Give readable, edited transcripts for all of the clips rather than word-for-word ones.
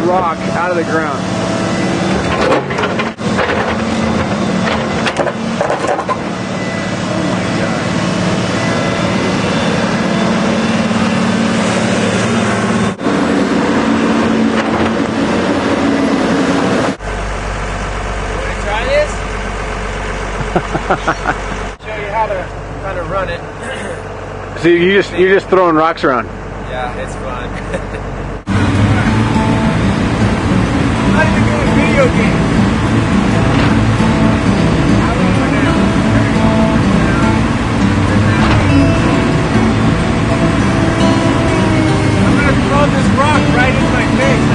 rock out of the ground. Show you how to run it. So you're just throwing rocks around. Yeah, it's fun. Not even doing video games. I'm gonna throw this rock right in my face.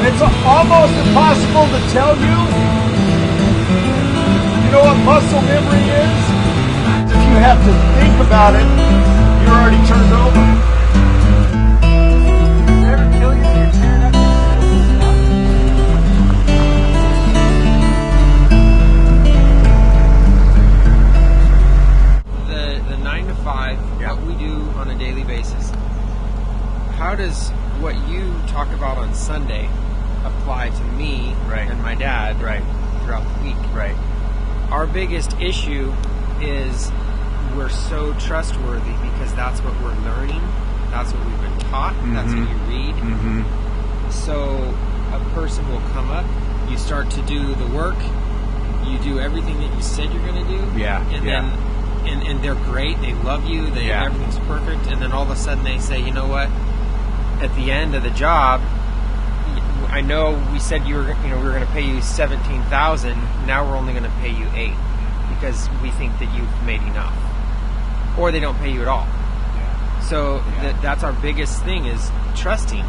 It's almost impossible to tell you. You know what muscle memory is? If you have to think about it, you're already turned over. Does it ever kill you when you're tearing up the 9 to 5, what we do on a daily basis. How does what you talk about on Sunday apply to me and my dad throughout the week? Our biggest issue is we're so trustworthy because that's what we're learning, that's what we've been taught, that's what you read. So a person will come up, you start to do the work, you do everything that you said you're going to do, then and they're great, they love you, everything's perfect, and then all of a sudden they say, you know what, at the end of the job, I know we said we were going to pay you $17,000. Now we're only going to pay you $8,000 because we think that you've made enough, or they don't pay you at all. So that's our biggest thing is trusting.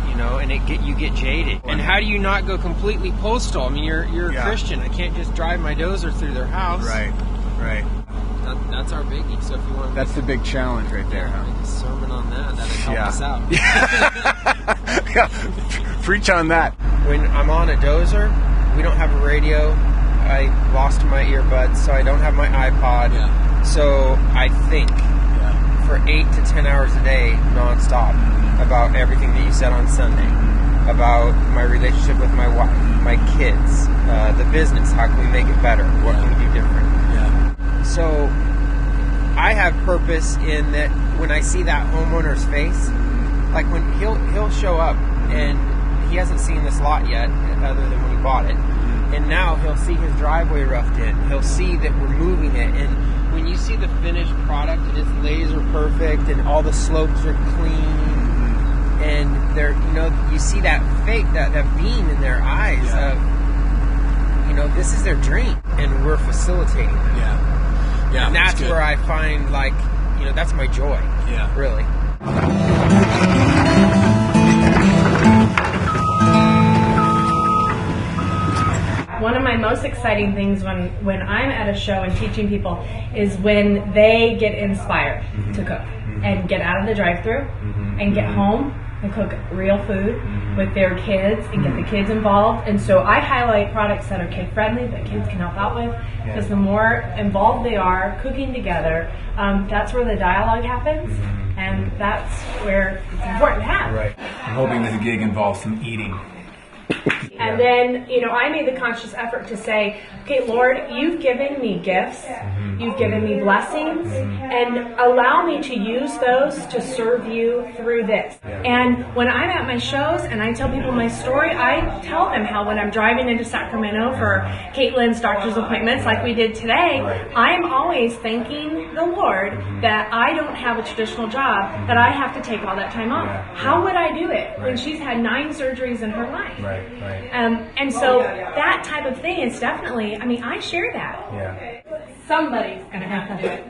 You know, and you get jaded. And how do you not go completely postal? I mean, you're a Christian. I can't just drive my dozer through their house. Right. That's our biggie. So if you want, that's the big challenge right there, huh? Make a sermon on that'd help us out. Preach on that. When I'm on a dozer, we don't have a radio. I lost my earbuds, so I don't have my iPod. So I think for 8 to 10 hours a day, nonstop, about everything that you said on Sunday, about my relationship with my wife, my kids, the business. How can we make it better? What can we do different? So I have purpose in that when I see that homeowner's face, like when he'll show up and he hasn't seen this lot yet, other than when he bought it, and now he'll see his driveway roughed in. He'll see that we're moving it, and when you see the finished product and it's laser perfect and all the slopes are clean, and they're, you see that that beam in their eyes of, this is their dream, and we're facilitating that. And that's where I find, that's my joy. Really. One of my most exciting things when I'm at a show and teaching people is when they get inspired to cook and get out of the drive-thru and get home and cook real food with their kids and get the kids involved. And so I highlight products that are kid-friendly that kids can help out with, because the more involved they are cooking together, that's where the dialogue happens, and that's where it's important to have. I'm hoping that the gig involves some eating. And then, I made the conscious effort to say, okay, Lord, you've given me gifts, you've given me blessings, and allow me to use those to serve you through this. And when I'm at my shows and I tell people my story, I tell them how when I'm driving into Sacramento for Caitlin's doctor's appointments like we did today, I'm always thanking the Lord that I don't have a traditional job, that I have to take all that time off. How would I do it when she's had 9 surgeries in her life? And so that type of thing is definitely, I share that. Somebody's going to have to do it.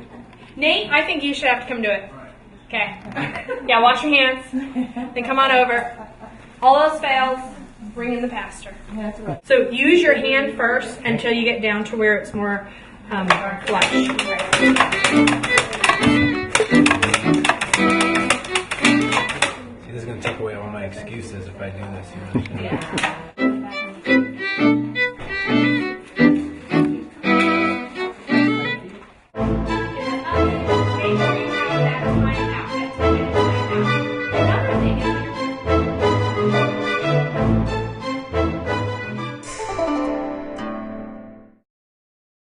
Nate, I think you should have to come do it. Okay. Yeah, wash your hands. Then come on over. All else fails, bring in the pastor. So use your hand first until you get down to where it's more flush. This is going to take away all my excuses if I do this. Bye.